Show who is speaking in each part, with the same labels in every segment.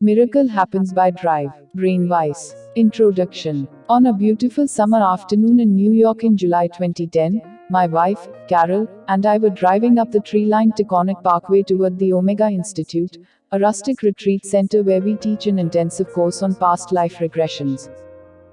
Speaker 1: Miracle Happens by Drive. Brain Weiss. Introduction. On a beautiful summer afternoon in New York in July 2010, my wife, Carol, and I were driving up the tree-lined Taconic Parkway toward the Omega Institute, a rustic retreat center where we teach an intensive course on past life regressions.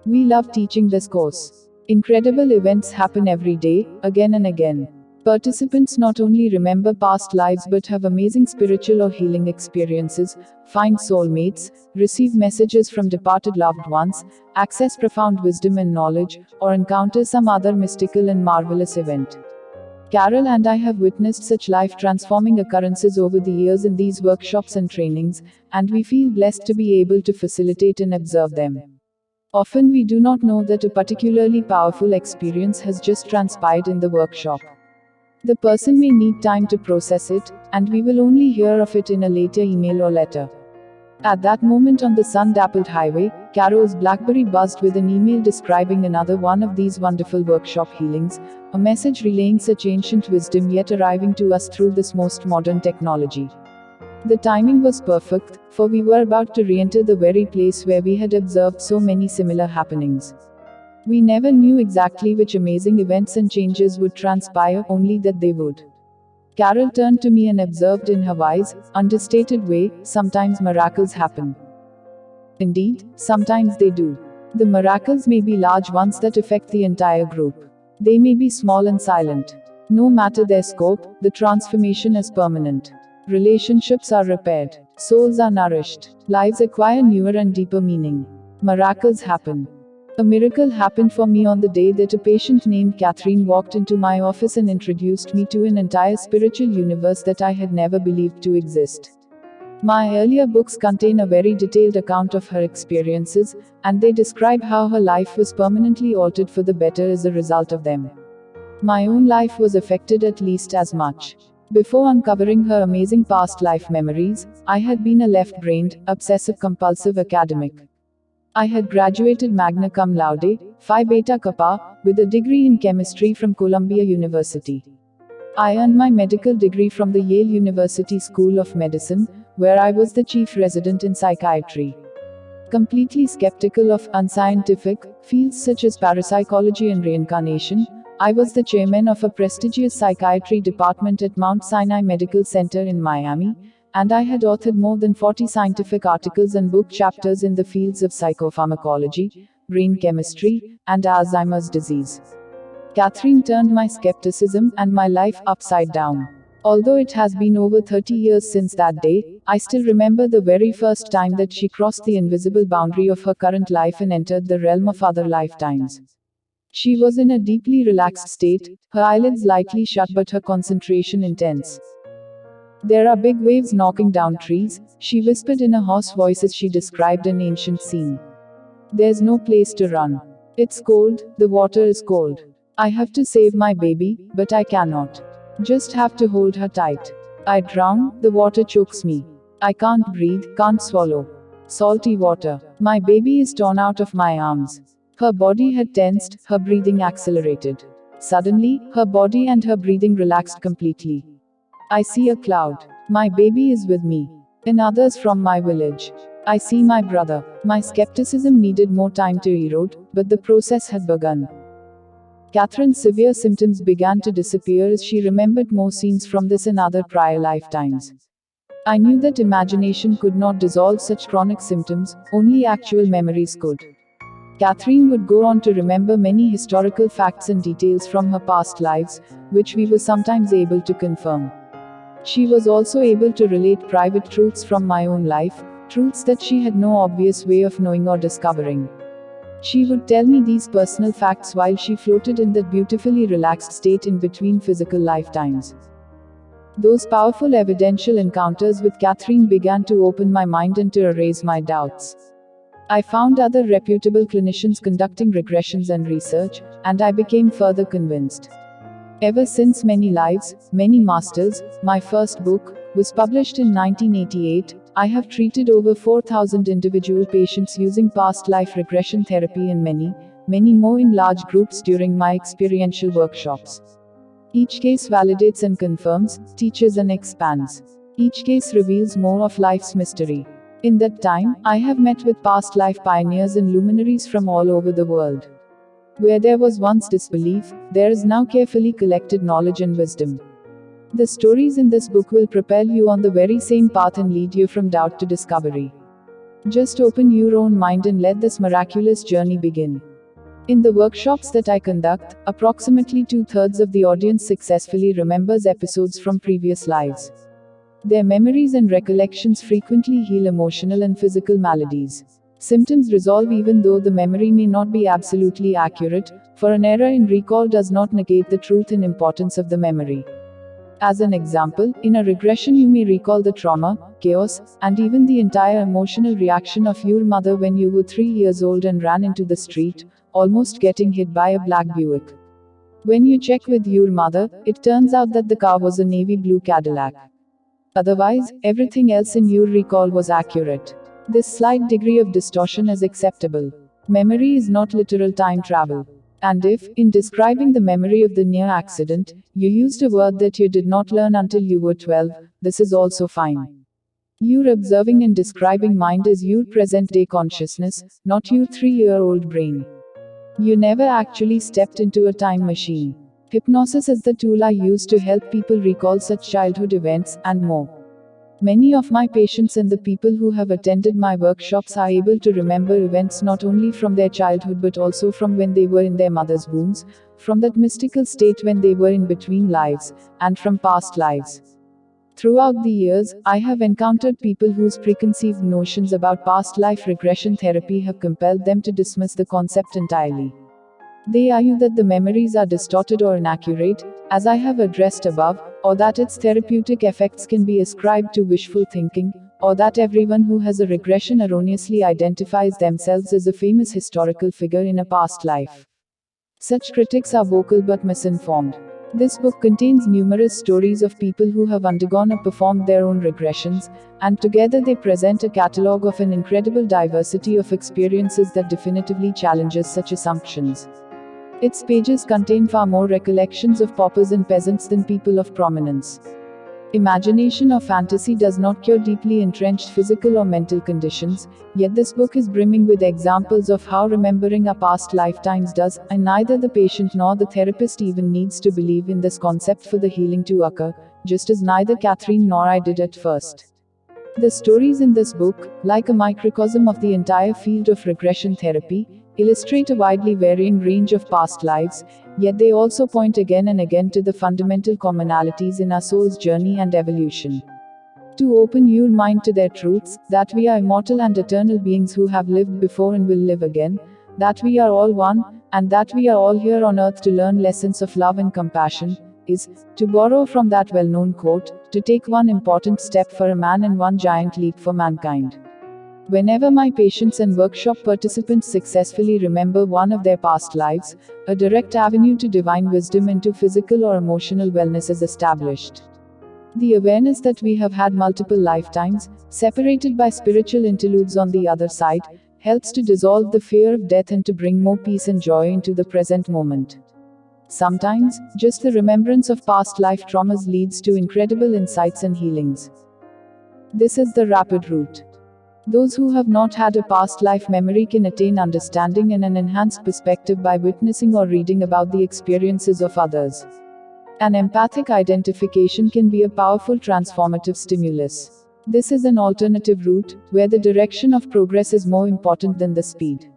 Speaker 1: We love teaching this course. Incredible events happen every day, again and again. Participants not only remember past lives but have amazing spiritual or healing experiences, find soulmates, receive messages from departed loved ones, access profound wisdom and knowledge, or encounter some other mystical and marvelous event. Carol and I have witnessed such life-transforming occurrences over the years in these workshops and trainings, and we feel blessed to be able to facilitate and observe them. Often we do not know that a particularly powerful experience has just transpired in the workshop. The person may need time to process it, and we will only hear of it in a later email or letter. At that moment on the sun-dappled highway, Carol's BlackBerry buzzed with an email describing another one of these wonderful workshop healings, a message relaying such ancient wisdom yet arriving to us through this most modern technology. The timing was perfect, for we were about to re-enter the very place where we had observed so many similar happenings. We never knew exactly which amazing events and changes would transpire, only that they would. Carol turned to me and observed in her wise, understated way, sometimes miracles happen. Indeed, sometimes they do. The miracles may be large ones that affect the entire group. They may be small and silent. No matter their scope, the transformation is permanent. Relationships are repaired. Souls are nourished. Lives acquire newer and deeper meaning. Miracles happen. A miracle happened for me on the day that a patient named Catherine walked into my office and introduced me to an entire spiritual universe that I had never believed to exist. My earlier books contain a very detailed account of her experiences, and they describe how her life was permanently altered for the better as a result of them. My own life was affected at least as much. Before uncovering her amazing past life memories, I had been a left-brained, obsessive-compulsive academic. I had graduated magna cum laude, Phi Beta Kappa, with a degree in chemistry from Columbia University. I earned my medical degree from the Yale University School of Medicine, where I was the chief resident in psychiatry. Completely skeptical of unscientific fields such as parapsychology and reincarnation, I was the chairman of a prestigious psychiatry department at Mount Sinai Medical Center in Miami, and I had authored more than 40 scientific articles and book chapters in the fields of psychopharmacology, brain chemistry, and Alzheimer's disease. Catherine turned my skepticism and my life upside down. Although it has been over 30 years since that day, I still remember the very first time that she crossed the invisible boundary of her current life and entered the realm of other lifetimes. She was in a deeply relaxed state, her eyelids lightly shut but her concentration intense. "There are big waves knocking down trees," she whispered in a hoarse voice as she described an ancient scene. "There's no place to run. It's cold, the water is cold. I have to save my baby, but I cannot. Just have to hold her tight. I drown, the water chokes me. I can't breathe, can't swallow. Salty water. My baby is torn out of my arms." Her body had tensed, her breathing accelerated. Suddenly, her body and her breathing relaxed completely. "I see a cloud. My baby is with me. And others from my village. I see my brother." My skepticism needed more time to erode, but the process had begun. Catherine's severe symptoms began to disappear as she remembered more scenes from this and other prior lifetimes. I knew that imagination could not dissolve such chronic symptoms, only actual memories could. Catherine would go on to remember many historical facts and details from her past lives, which we were sometimes able to confirm. She was also able to relate private truths from my own life, truths that she had no obvious way of knowing or discovering. She would tell me these personal facts while she floated in that beautifully relaxed state in between physical lifetimes. Those powerful evidential encounters with Catherine began to open my mind and to erase my doubts. I found other reputable clinicians conducting regressions and research, and I became further convinced. Ever since Many Lives, Many Masters, my first book, was published in 1988, I have treated over 4,000 individual patients using past life regression therapy and many more in large groups during my experiential workshops. Each case validates and confirms, teaches and expands. Each case reveals more of life's mystery. In that time, I have met with past life pioneers and luminaries from all over the world. Where there was once disbelief, there is now carefully collected knowledge and wisdom. The stories in this book will propel you on the very same path and lead you from doubt to discovery. Just open your own mind and let this miraculous journey begin. In the workshops that I conduct, approximately 2/3 of the audience successfully remembers episodes from previous lives. Their memories and recollections frequently heal emotional and physical maladies. Symptoms resolve even though the memory may not be absolutely accurate, for an error in recall does not negate the truth and importance of the memory. As an example, in a regression you may recall the trauma, chaos, and even the entire emotional reaction of your mother when you were 3 years old and ran into the street, almost getting hit by a black Buick. When you check with your mother, it turns out that the car was a navy blue Cadillac. Otherwise, everything else in your recall was accurate. This slight degree of distortion is acceptable. Memory is not literal time travel. And if, in describing the memory of the near accident, you used a word that you did not learn until you were 12, this is also fine. Your observing and describing mind is your present day consciousness, not your 3-year-old brain. You never actually stepped into a time machine. Hypnosis is the tool I use to help people recall such childhood events, and more. Many of my patients and the people who have attended my workshops are able to remember events not only from their childhood but also from when they were in their mother's wombs, from that mystical state when they were in between lives, and from past lives. Throughout the years, I have encountered people whose preconceived notions about past life regression therapy have compelled them to dismiss the concept entirely. They argue that the memories are distorted or inaccurate, as I have addressed above, or that its therapeutic effects can be ascribed to wishful thinking, or that everyone who has a regression erroneously identifies themselves as a famous historical figure in a past life. Such critics are vocal but misinformed. This book contains numerous stories of people who have undergone or performed their own regressions, and together they present a catalogue of an incredible diversity of experiences that definitively challenges such assumptions. Its pages contain far more recollections of paupers and peasants than people of prominence. Imagination or fantasy does not cure deeply entrenched physical or mental conditions, yet this book is brimming with examples of how remembering our past lifetimes does, and neither the patient nor the therapist even needs to believe in this concept for the healing to occur, just as neither Catherine nor I did at first. The stories in this book, like a microcosm of the entire field of regression therapy, illustrate a widely varying range of past lives, yet they also point again and again to the fundamental commonalities in our soul's journey and evolution. To open your mind to their truths, that we are immortal and eternal beings who have lived before and will live again, that we are all one, and that we are all here on earth to learn lessons of love and compassion, is, to borrow from that well-known quote, to take one important step for a man and one giant leap for mankind. Whenever my patients and workshop participants successfully remember one of their past lives, a direct avenue to divine wisdom and to physical or emotional wellness is established. The awareness that we have had multiple lifetimes, separated by spiritual interludes on the other side, helps to dissolve the fear of death and to bring more peace and joy into the present moment. Sometimes, just the remembrance of past life traumas leads to incredible insights and healings. This is the rapid route. Those who have not had a past life memory can attain understanding and an enhanced perspective by witnessing or reading about the experiences of others. An empathic identification can be a powerful transformative stimulus. This is an alternative route, where the direction of progress is more important than the speed.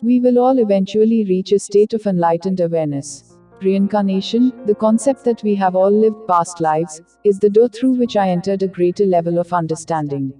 Speaker 1: We will all eventually reach a state of enlightened awareness. Reincarnation, the concept that we have all lived past lives, is the door through which I entered a greater level of understanding.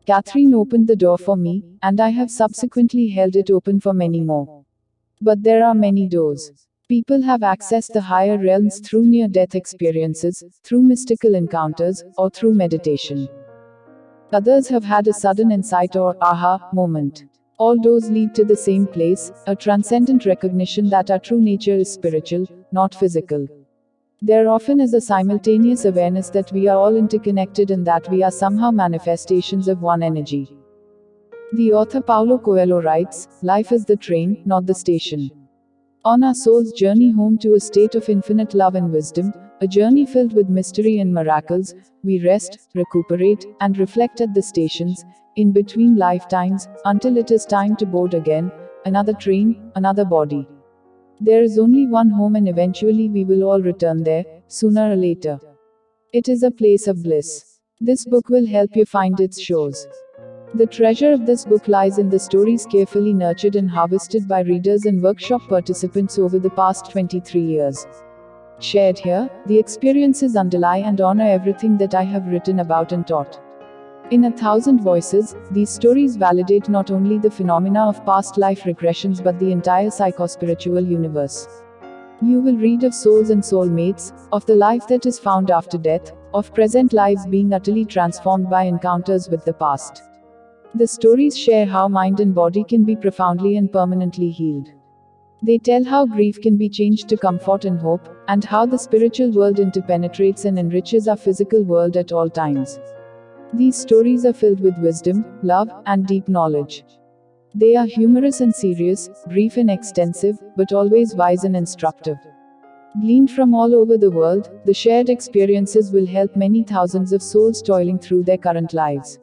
Speaker 1: Catherine opened the door for me, and I have subsequently held it open for many more. But there are many doors. People have accessed the higher realms through near-death experiences, through mystical encounters, or through meditation. Others have had a sudden insight or aha moment. All doors lead to the same place, a transcendent recognition that our true nature is spiritual, not physical. There often is a simultaneous awareness that we are all interconnected and that we are somehow manifestations of one energy. The author Paulo Coelho writes, "Life is the train, not the station." On our soul's journey home to a state of infinite love and wisdom, a journey filled with mystery and miracles, we rest, recuperate, and reflect at the stations, in between lifetimes, until it is time to board again, another train, another body. There is only one home and eventually we will all return there, sooner or later. It is a place of bliss. This book will help you find its shores. The treasure of this book lies in the stories carefully nurtured and harvested by readers and workshop participants over the past 23 years. Shared here, the experiences underlie and honor everything that I have written about and taught. In 1,000 voices, these stories validate not only the phenomena of past life regressions but the entire psychospiritual universe. You will read of souls and soulmates, of the life that is found after death, of present lives being utterly transformed by encounters with the past. The stories share how mind and body can be profoundly and permanently healed. They tell how grief can be changed to comfort and hope, and how the spiritual world interpenetrates and enriches our physical world at all times. These stories are filled with wisdom, love, and deep knowledge. They are humorous and serious, brief and extensive, but always wise and instructive. Gleaned from all over the world, the shared experiences will help many thousands of souls toiling through their current lives,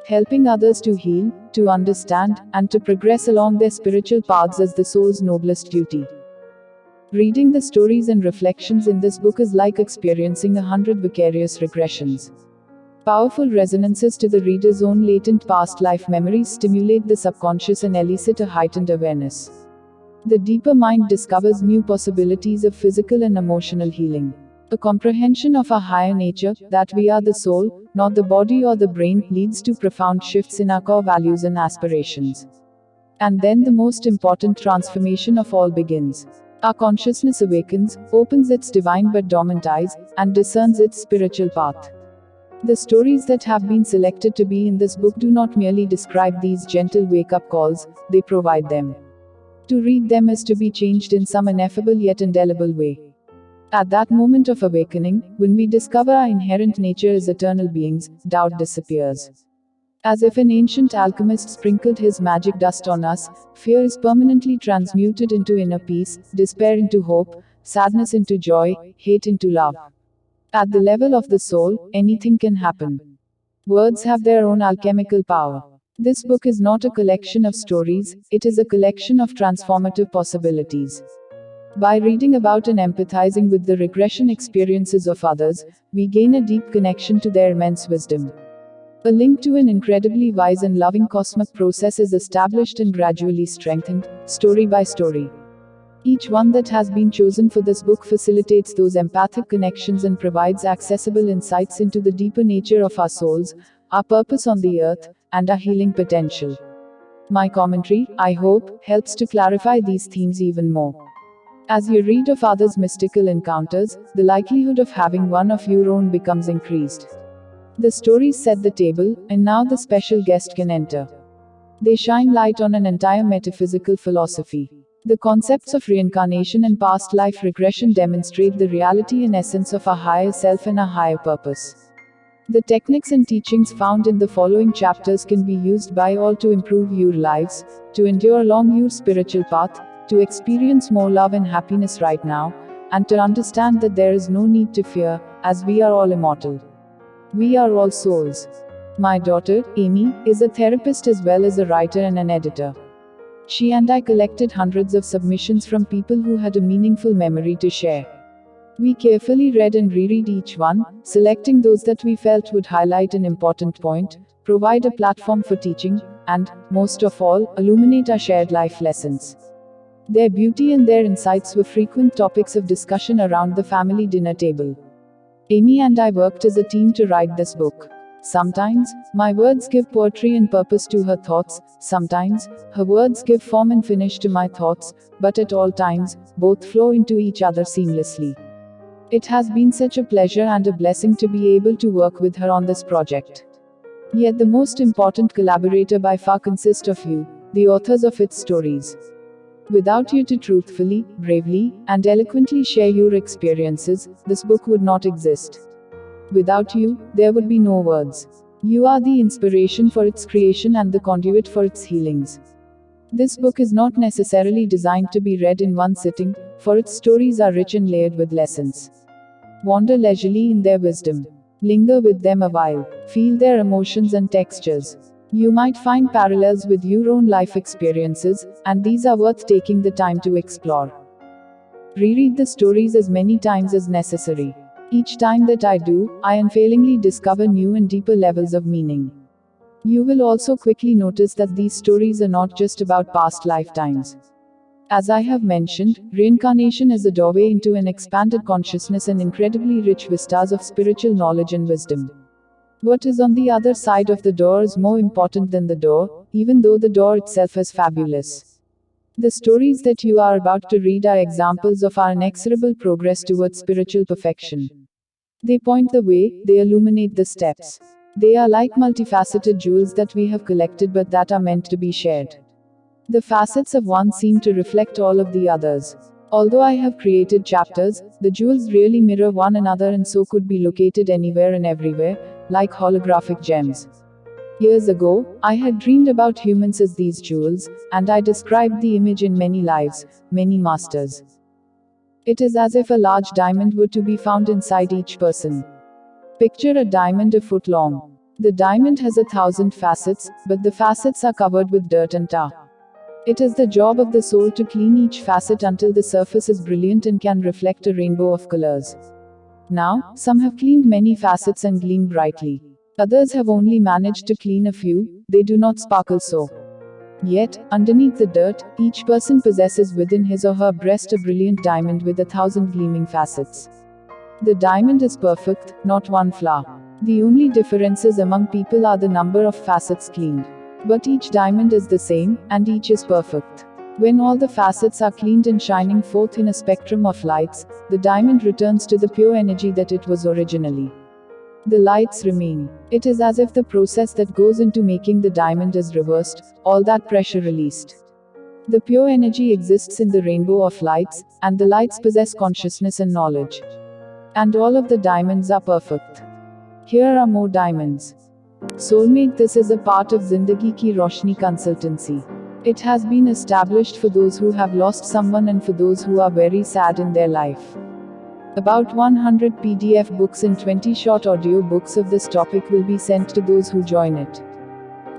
Speaker 1: helping others to heal, to understand, and to progress along their spiritual paths as the soul's noblest duty. Reading the stories and reflections in this book is like experiencing 100 vicarious regressions. Powerful resonances to the reader's own latent past life memories stimulate the subconscious and elicit a heightened awareness. The deeper mind discovers new possibilities of physical and emotional healing. A comprehension of our higher nature, that we are the soul, not the body or the brain, leads to profound shifts in our core values and aspirations. And then the most important transformation of all begins. Our consciousness awakens, opens its divine but dormant eyes, and discerns its spiritual path. The stories that have been selected to be in this book do not merely describe these gentle wake-up calls, they provide them. To read them is to be changed in some ineffable yet indelible way. At that moment of awakening, when we discover our inherent nature as eternal beings, doubt disappears. As if an ancient alchemist sprinkled his magic dust on us, fear is permanently transmuted into inner peace, despair into hope, sadness into joy, hate into love. At the level of the soul, anything can happen. Words have their own alchemical power. This book is not a collection of stories, it is a collection of transformative possibilities. By reading about and empathizing with the regression experiences of others, we gain a deep connection to their immense wisdom. A link to an incredibly wise and loving cosmic process is established and gradually strengthened, story by story. Each one that has been chosen for this book facilitates those empathic connections and provides accessible insights into the deeper nature of our souls, our purpose on the earth, and our healing potential. My commentary, I hope, helps to clarify these themes even more. As you read of others' mystical encounters, the likelihood of having one of your own becomes increased. The stories set the table, and now the special guest can enter. They shine light on an entire metaphysical philosophy. The concepts of reincarnation and past life regression demonstrate the reality and essence of our higher self and our higher purpose. The techniques and teachings found in the following chapters can be used by all to improve your lives, to endure along your spiritual path, to experience more love and happiness right now, and to understand that there is no need to fear, as we are all immortal. We are all souls. My daughter, Amy, is a therapist as well as a writer and an editor. She and I collected hundreds of submissions from people who had a meaningful memory to share. We carefully read and reread each one, selecting those that we felt would highlight an important point, provide a platform for teaching, and, most of all, illuminate our shared life lessons. Their beauty and their insights were frequent topics of discussion around the family dinner table. Amy and I worked as a team to write this book. Sometimes, my words give poetry and purpose to her thoughts, sometimes, her words give form and finish to my thoughts, but at all times, both flow into each other seamlessly. It has been such a pleasure and a blessing to be able to work with her on this project. Yet the most important collaborator by far consists of you, the authors of its stories. Without you to truthfully, bravely, and eloquently share your experiences, this book would not exist. Without you, there would be no words. You are the inspiration for its creation and the conduit for its healings. This book is not necessarily designed to be read in one sitting, for its stories are rich and layered with lessons. Wander leisurely in their wisdom. Linger with them a while. Feel their emotions and textures. You might find parallels with your own life experiences, and these are worth taking the time to explore. Reread the stories as many times as necessary. Each time that I do, I unfailingly discover new and deeper levels of meaning. You will also quickly notice that these stories are not just about past lifetimes. As I have mentioned, reincarnation is a doorway into an expanded consciousness and incredibly rich vistas of spiritual knowledge and wisdom. What is on the other side of the door is more important than the door, even though the door itself is fabulous. The stories that you are about to read are examples of our inexorable progress towards spiritual perfection. They point the way, they illuminate the steps. They are like multifaceted jewels that we have collected but that are meant to be shared. The facets of one seem to reflect all of the others. Although I have created chapters, the jewels really mirror one another and so could be located anywhere and everywhere, like holographic gems. Years ago, I had dreamed about humans as these jewels, and I described the image in many lives, many masters. It is as if a large diamond were to be found inside each person. Picture a diamond a foot long. The diamond has 1,000 facets, but the facets are covered with dirt and tar. It is the job of the soul to clean each facet until the surface is brilliant and can reflect a rainbow of colors. Now, some have cleaned many facets and gleam brightly. Others have only managed to clean a few, they do not sparkle so. Yet, underneath the dirt, each person possesses within his or her breast a brilliant diamond with 1,000 gleaming facets. The diamond is perfect, not one flaw. The only differences among people are the number of facets cleaned. But each diamond is the same, and each is perfect. When all the facets are cleaned and shining forth in a spectrum of lights, the diamond returns to the pure energy that it was originally. The lights remain. It is as if the process that goes into making the diamond is reversed, all that pressure released. The pure energy exists in the rainbow of lights, and the lights possess consciousness and knowledge. And all of the diamonds are perfect. Here are more diamonds. Soulmate, this is a part of Zindagi Ki Roshni consultancy. It has been established for those who have lost someone and for those who are very sad in their life. About 100 PDF books and 20 short audio books of this topic will be sent to those who join it.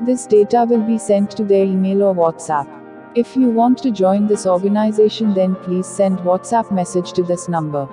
Speaker 1: This data will be sent to their email or WhatsApp. If you want to join this organization, then please send WhatsApp message to this number.